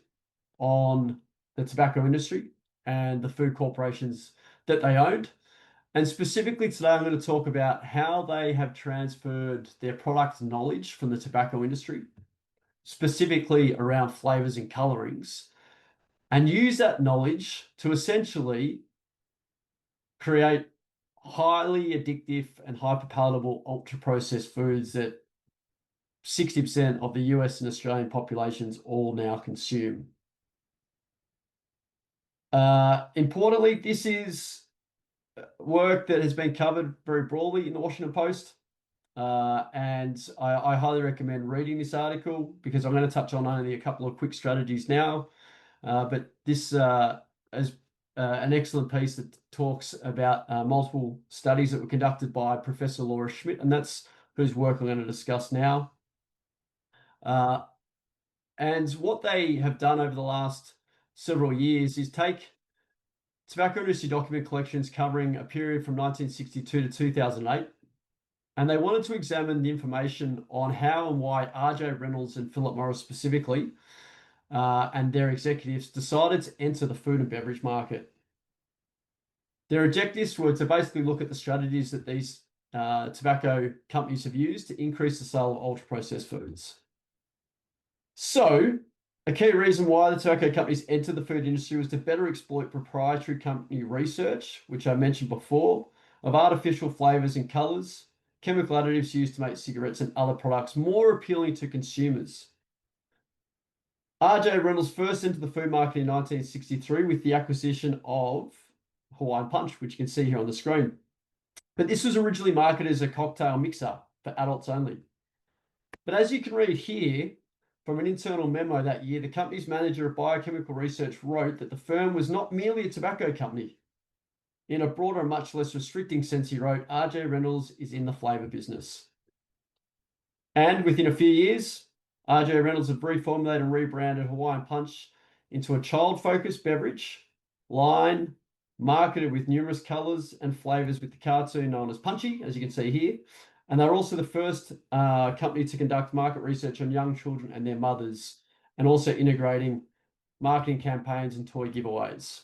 on the tobacco industry and the food corporations that they owned. And specifically today, I'm going to talk about how they have transferred their product knowledge from the tobacco industry, specifically around flavors and colorings, and use that knowledge to essentially create highly addictive and hyper-palatable ultra-processed foods that 60% of the US and Australian populations all now consume. Importantly, this is work that has been covered very broadly in the Washington Post. And I highly recommend reading this article because I'm going to touch on only a couple of quick strategies now. But this is an excellent piece that talks about multiple studies that were conducted by Professor Laura Schmidt, and that's whose work I'm going to discuss now. And what they have done over the last several years is take tobacco industry document collections covering a period from 1962 to 2008, and they wanted to examine the information on how and why R.J. Reynolds and Philip Morris specifically and their executives decided to enter the food and beverage market. Their objectives were to basically look at the strategies that these tobacco companies have used to increase the sale of ultra-processed foods. So A key reason why the tobacco companies entered the food industry was to better exploit proprietary company research, which I mentioned before, of artificial flavors and colors, chemical additives used to make cigarettes and other products more appealing to consumers. R.J. Reynolds first entered the food market in 1963 with the acquisition of Hawaiian Punch, which you can see here on the screen. But this was originally marketed as a cocktail mixer for adults only. But as you can read here, from an internal memo that year, the company's manager of biochemical research wrote that the firm was not merely a tobacco company. In a broader and much less restricting sense, he wrote, R.J. Reynolds is in the flavour business. And within a few years, R.J. Reynolds had reformulated and rebranded Hawaiian Punch into a child-focused beverage line marketed with numerous colours and flavours with the cartoon known as Punchy, as you can see here. And they're also the first company to conduct market research on young children and their mothers, and also integrating marketing campaigns and toy giveaways.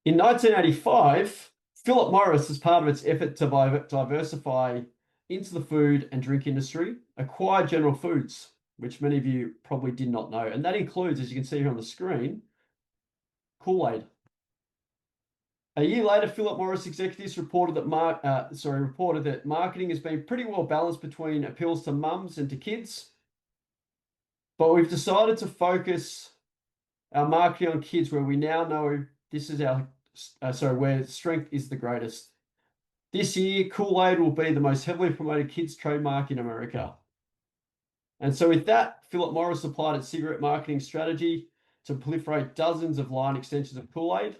In 1985, Philip Morris, as part of its effort to diversify into the food and drink industry, acquired General Foods, which many of you probably did not know. And that includes, as you can see here on the screen, Kool-Aid. A year later, Philip Morris executives reported that marketing has been pretty well balanced between appeals to mums and to kids. But we've decided to focus our marketing on kids, where we now know this is our where strength is the greatest. This year, Kool-Aid will be the most heavily promoted kids trademark in America. And so with that, Philip Morris applied its cigarette marketing strategy to proliferate dozens of line extensions of Kool-Aid.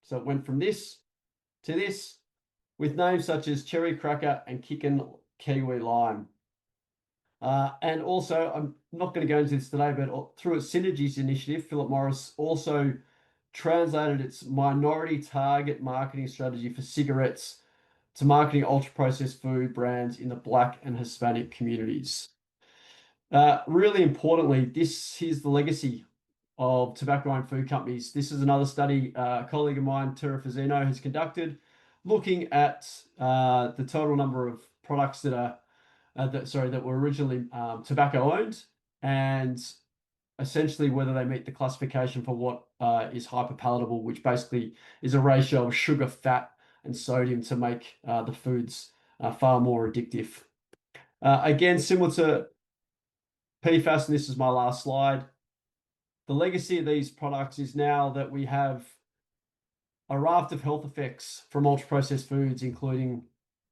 So it went from this to this, with names such as Cherry Cracker and Kickin' Kiwi Lime. And also, I'm not going to go into this today, but through its Synergies initiative, Philip Morris also translated its minority target marketing strategy for cigarettes to marketing ultra-processed food brands in the Black and Hispanic communities. Really importantly, this is the legacy of tobacco-owned food companies. This is another study a colleague of mine, Tara Fazzino, has conducted, looking at the total number of products that were originally tobacco-owned, and essentially whether they meet the classification for what is hyperpalatable, which basically is a ratio of sugar, fat, and sodium to make the foods far more addictive. Again, similar to PFAS, and this is my last slide, the legacy of these products is now that we have a raft of health effects from ultra-processed foods, including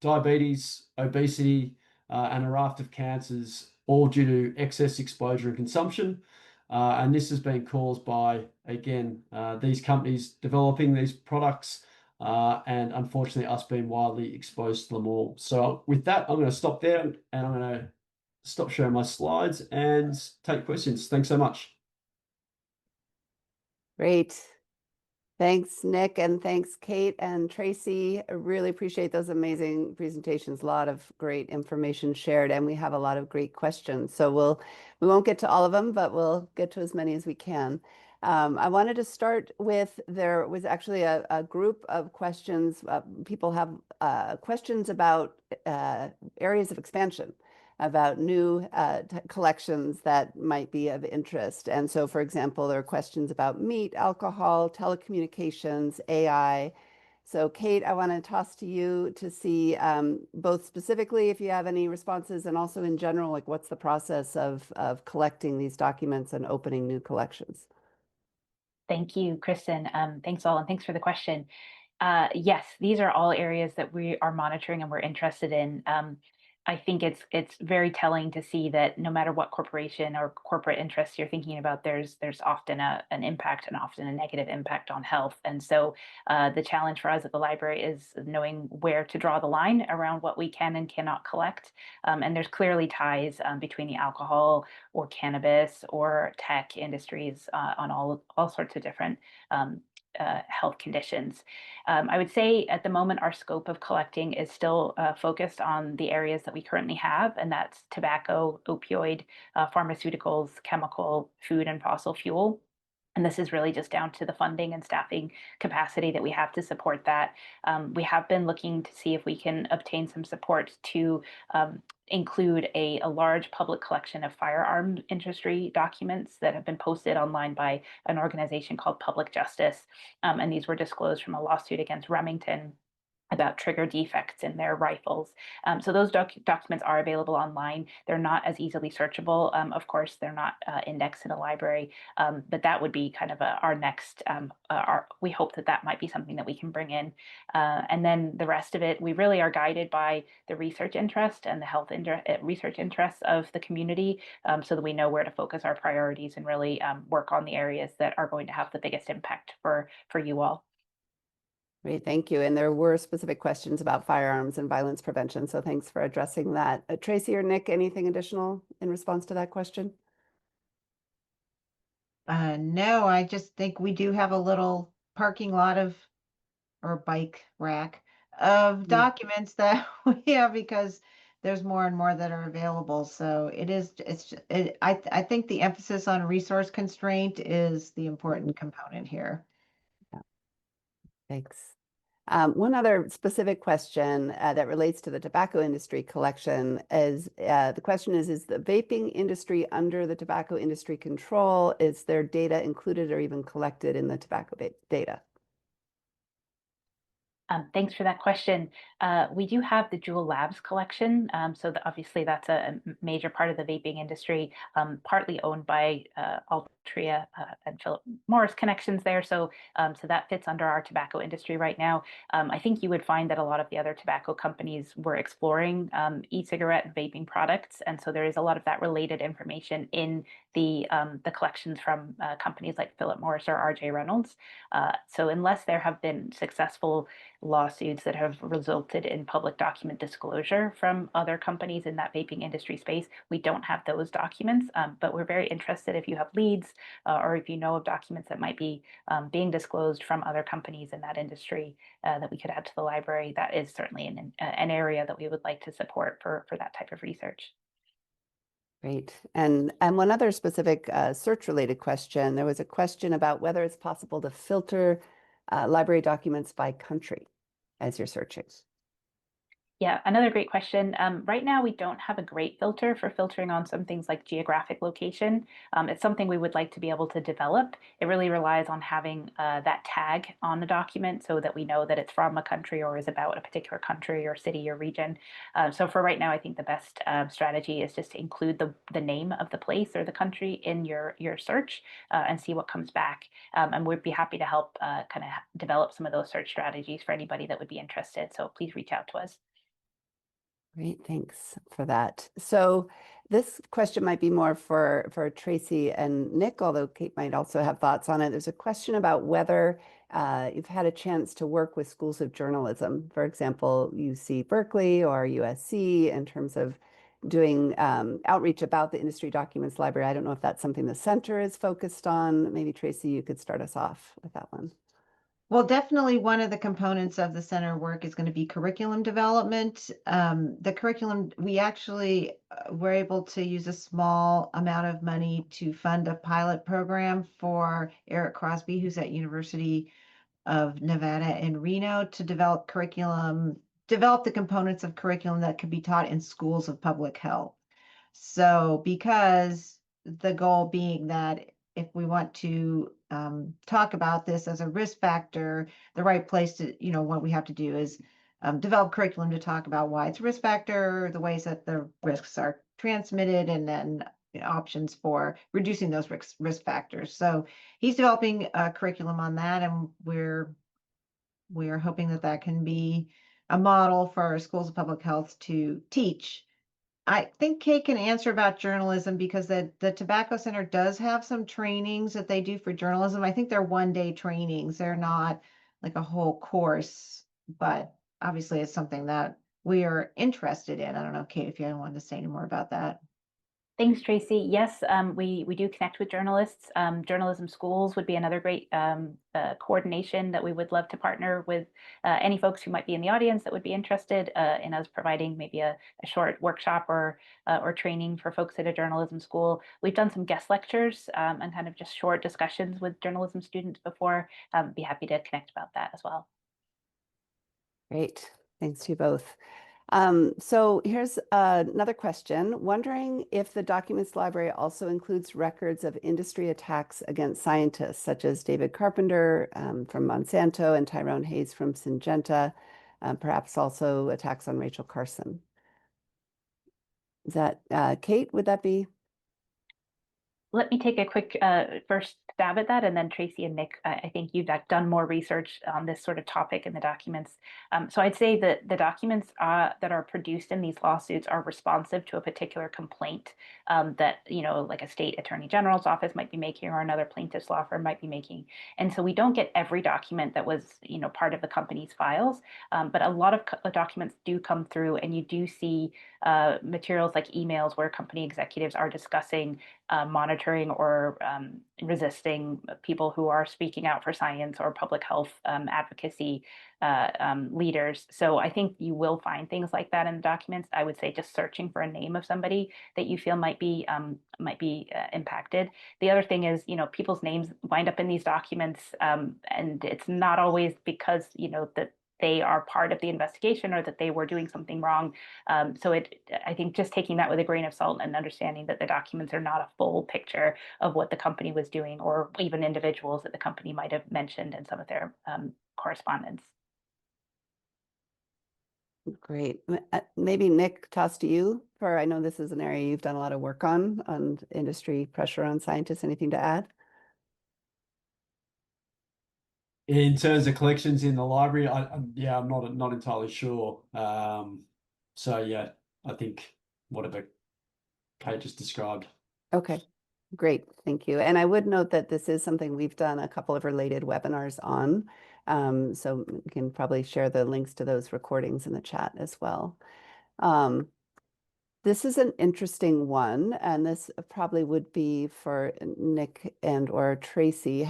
diabetes, obesity, and a raft of cancers, all due to excess exposure and consumption. And this has been caused by, again, these companies developing these products, and unfortunately us being widely exposed to them all. So with that, I'm going to stop there, and I'm going to stop sharing my slides and take questions. Thanks so much. Great. Thanks, Nick, and thanks, Kate and Tracey. I really appreciate those amazing presentations. A lot of great information shared, and we have a lot of great questions. So we won't get to all of them, but we'll get to as many as we can. I wanted to start with, there was actually a group of questions. People have questions about areas of expansion, about new collections that might be of interest. And so, for example, there are questions about meat, alcohol, telecommunications, AI. So Kate, I want to toss to you to see both specifically if you have any responses, and also in general, like what's the process of collecting these documents and opening new collections? Thank you, Kristen. Thanks all, and thanks for the question. Yes, these are all areas that we are monitoring and we're interested in. I think it's very telling to see that no matter what corporation or corporate interests you're thinking about, there's often an impact, and often a negative impact on health. And so the challenge for us at the library is knowing where to draw the line around what we can and cannot collect. And there's clearly ties between the alcohol or cannabis or tech industries on all sorts of different health conditions. I would say at the moment, our scope of collecting is still focused on the areas that we currently have, and that's tobacco, opioid, pharmaceuticals, chemical, food, and fossil fuel. And this is really just down to the funding and staffing capacity that we have to support that. We have been looking to see if we can obtain some support to include a large public collection of firearm industry documents that have been posted online by an organization called Public Justice. And these were disclosed from a lawsuit against Remington about trigger defects in their rifles. So those documents are available online. They're not as easily searchable. Of course, they're not indexed in a library, but that would be kind of our next, we hope that that might be something that we can bring in. And then the rest of it, we really are guided by the research interest and the health research interests of the community, so that we know where to focus our priorities and really work on the areas that are going to have the biggest impact for you all. Great, thank you. And there were specific questions about firearms and violence prevention, so thanks for addressing that. Tracey or Nick, anything additional in response to that question? No, I just think we do have a little parking lot or bike rack of documents that we have because there's more and more that are available. So I think the emphasis on resource constraint is the important component here. Yeah. Thanks. One other specific question that relates to the tobacco industry collection is the question is the vaping industry under the tobacco industry control? Is their data included or even collected in the tobacco data? Thanks for that question. We do have the Juul Labs collection. So obviously that's a major part of the vaping industry, partly owned by Altria and Philip Morris connections there. So that fits under our tobacco industry right now. I think you would find that a lot of the other tobacco companies were exploring e-cigarette and vaping products. And so there is a lot of that related information in the collections from companies like Philip Morris or RJ Reynolds. So unless there have been successful lawsuits that have resulted in public document disclosure from other companies in that vaping industry space, we don't have those documents, but we're very interested if you have leads or if you know of documents that might be being disclosed from other companies in that industry that we could add to the library. That is certainly an area that we would like to support for that type of research. Great. And one other specific search-related question, there was a question about whether it's possible to filter library documents by country as you're searching. Yeah, another great question. Right now, we don't have a great filter for filtering on some things like geographic location. It's something we would like to be able to develop. It really relies on having that tag on the document so that we know that it's from a country or is about a particular country or city or region. So for right now, I think the best strategy is just to include the name of the place or the country in your search and see what comes back. And we'd be happy to help kind of develop some of those search strategies for anybody that would be interested. So please reach out to us. Great, thanks for that. So this question might be more for Tracey and Nick, although Kate might also have thoughts on it. There's a question about whether you've had a chance to work with schools of journalism, for example, UC Berkeley or USC, in terms of doing outreach about the Industry Documents Library. I don't know if that's something the center is focused on. Maybe Tracey, you could start us off with that one. Well, definitely one of the components of the center work is going to be curriculum development. The curriculum, we actually were able to use a small amount of money to fund a pilot program for Eric Crosby, who's at University of Nevada in Reno, to develop the components of curriculum that could be taught in schools of public health. So because the goal being that if we want to talk about this as a risk factor, the right place to, what we have to do is develop curriculum to talk about why it's a risk factor, the ways that the risks are transmitted, and then options for reducing those risk factors. So he's developing a curriculum on that, and we're hoping that that can be a model for our schools of public health to teach. I think Kate can answer about journalism because the Tobacco Center does have some trainings that they do for journalism. I think they're one-day trainings. They're not like a whole course, but obviously it's something that we are interested in. I don't know, Kate, if you want to say any more about that. Thanks, Tracy. Yes, we do connect with journalists. Journalism schools would be another great coordination that we would love to partner with any folks who might be in the audience that would be interested in us providing maybe a short workshop or training for folks at a journalism school. We've done some guest lectures and kind of just short discussions with journalism students before. Be happy to connect about that as well. Great. Thanks to you both. So here's another question. Wondering if the documents library also includes records of industry attacks against scientists, such as David Carpenter from Monsanto and Tyrone Hayes from Syngenta, perhaps also attacks on Rachel Carson. Is that, Kate, would that be? Let me take a quick first stab at that, and then Tracy and Nick, I think you've done more research on this sort of topic in the documents. So I'd say that the documents that are produced in these lawsuits are responsive to a particular complaint that, like a state attorney general's office might be making or another plaintiff's law firm might be making. And so we don't get every document that was, part of the company's files, but a lot of documents do come through, and you do see materials like emails where company executives are discussing monitoring or resisting people who are speaking out for science or public health advocacy leaders. So I think you will find things like that in the documents. I would say just searching for a name of somebody that you feel might be impacted. The other thing is, people's names wind up in these documents, and it's not always because that they are part of the investigation or that they were doing something wrong. So I think just taking that with a grain of salt and understanding that the documents are not a full picture of what the company was doing or even individuals that the company might have mentioned in some of their correspondence. Great. Maybe Nick, toss to you for, I know this is an area you've done a lot of work on industry pressure on scientists. Anything to add? In terms of collections in the library, I'm not entirely sure. So yeah, I think whatever Kate just described. Okay, great, thank you. And I would note that this is something we've done a couple of related webinars on. So we can probably share the links to those recordings in the chat as well. This is an interesting one, and this probably would be for Nick and or Tracy.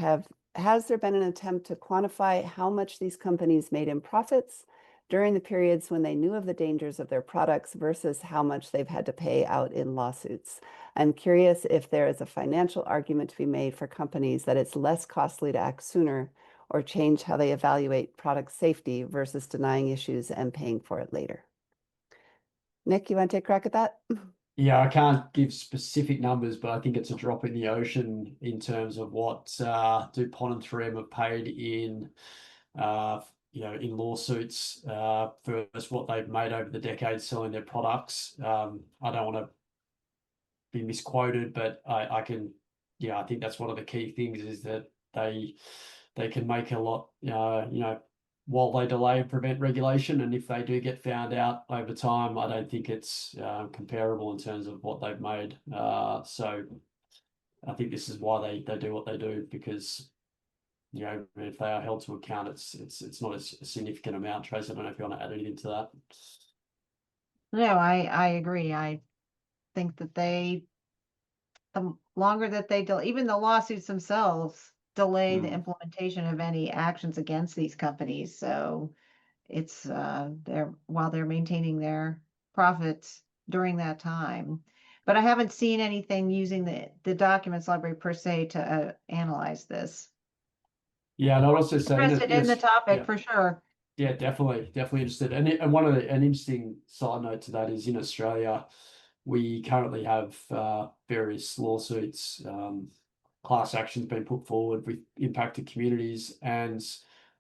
Has there been an attempt to quantify how much these companies made in profits during the periods when they knew of the dangers of their products versus how much they've had to pay out in lawsuits? I'm curious if there is a financial argument to be made for companies that it's less costly to act sooner or change how they evaluate product safety versus denying issues and paying for it later. Nick, you want to take a crack at that? Yeah, I can't give specific numbers, but I think it's a drop in the ocean in terms of what DuPont and 3M have paid in in lawsuits versus what they've made over the decades selling their products. I don't want to be misquoted, but I think that's one of the key things is that they can make a lot, while they delay and prevent regulation. And if they do get found out over time, I don't think it's comparable in terms of what they've made. So I think this is why they do what they do, because if they are held to account, it's not a significant amount. Trace, I don't know if you want to add anything to that. No, I agree. I think that the longer that they delay, even the lawsuits themselves delay the implementation of any actions against these companies. So it's while they're maintaining their profits during that time. But I haven't seen anything using the documents library per se to analyze this. Yeah, and I'd also say Interested in the topic for sure. Yeah, definitely interested. And an interesting side note to that is in Australia, we currently have various lawsuits, class actions being put forward with impacted communities, and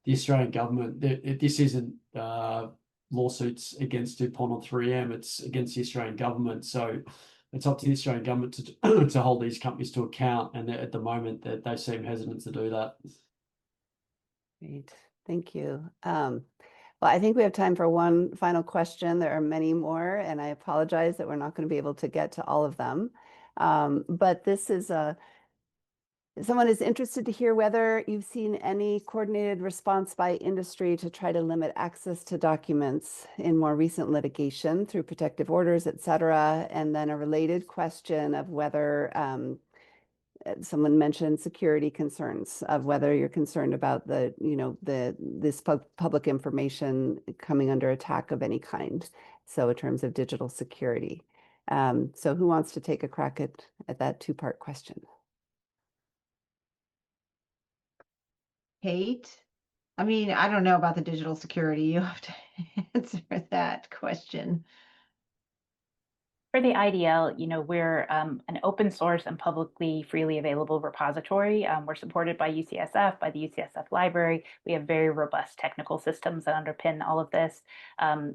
the Australian government. This isn't lawsuits against DuPont or 3M; it's against the Australian government. So it's up to the Australian government to to hold these companies to account. And at the moment, that they seem hesitant to do that. Great, thank you. Well, I think we have time for one final question. There are many more, and I apologize that we're not going to be able to get to all of them. But this is Someone is interested to hear whether you've seen any coordinated response by industry to try to limit access to documents in more recent litigation through protective orders, et cetera. And then a related question of whether someone mentioned security concerns, of whether you're concerned about this public information coming under attack of any kind. So in terms of digital security. So who wants to take a crack at that two-part question? Kate? I mean, I don't know about the digital security. You have to answer that question. For the IDL, we're an open source and publicly freely available repository. We're supported by UCSF, by the UCSF library. We have very robust technical systems that underpin all of this.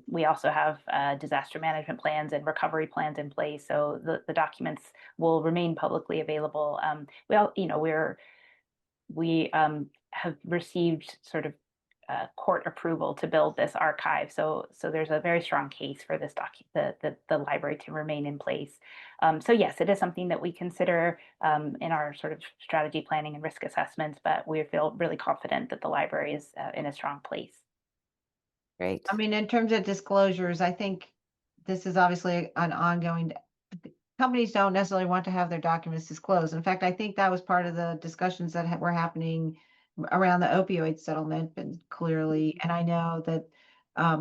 We also have disaster management plans and recovery plans in place, so the documents will remain publicly available. We have received sort of court approval to build this archive. So there's a very strong case for this the library to remain in place. So yes, it is something that we consider in our sort of strategy planning and risk assessments, but we feel really confident that the library is in a strong place. Great. I mean, in terms of disclosures, I think this is obviously an ongoing. Companies don't necessarily want to have their documents disclosed. In fact, I think that was part of the discussions that were happening around the opioid settlement, but clearly, and I know that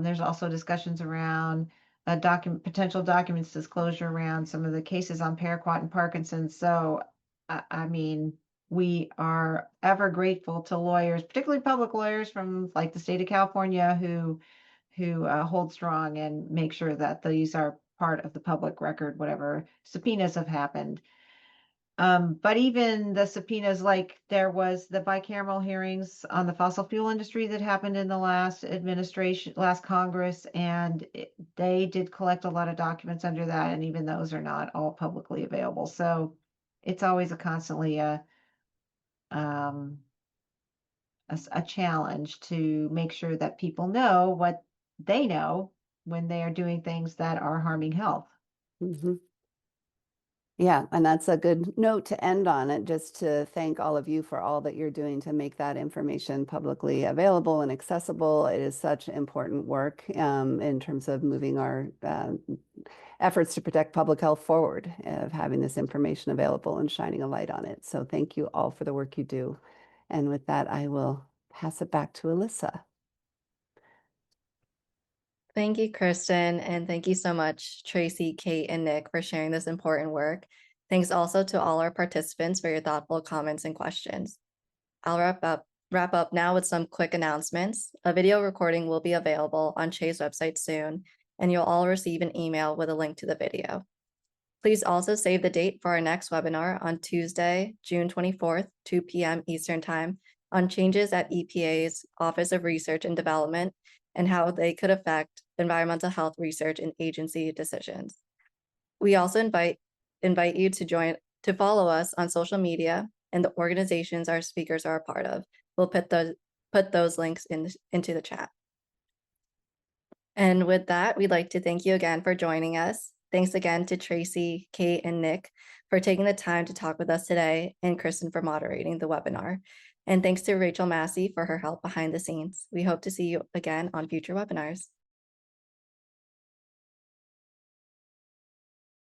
there's also discussions around potential documents disclosure around some of the cases on Paraquat and Parkinson. So, I mean, we are ever grateful to lawyers, particularly public lawyers from like the state of California, who hold strong and make sure that these are part of the public record, whatever subpoenas have happened. But even the subpoenas, like there was the bicameral hearings on the fossil fuel industry that happened in the last administration, last Congress, and they did collect a lot of documents under that, and even those are not all publicly available. So it's always constantly a challenge to make sure that people know what they know when they are doing things that are harming health. Mm-hmm. Yeah, and that's a good note to end on it, just to thank all of you for all that you're doing to make that information publicly available and accessible. It is such important work in terms of moving our efforts to protect public health forward, of having this information available and shining a light on it. So thank you all for the work you do. And with that, I will pass it back to Alyssa. Thank you, Kristen, and thank you so much, Tracey, Kate, and Nick, for sharing this important work. Thanks also to all our participants for your thoughtful comments and questions. I'll wrap up now with some quick announcements. A video recording will be available on Che's website soon, and you'll all receive an email with a link to the video. Please also save the date for our next webinar on Tuesday, June 24th, 2 p.m. Eastern Time, on changes at EPA's Office of Research and Development and how they could affect environmental health research and agency decisions. We also invite you to follow us on social media and the organizations our speakers are a part of. We'll put those links into the chat. And with that, we'd like to thank you again for joining us. Thanks again to Tracey, Kate, and Nick for taking the time to talk with us today, and Kristen for moderating the webinar. And thanks to Rachel Massey for her help behind the scenes. We hope to see you again on future webinars.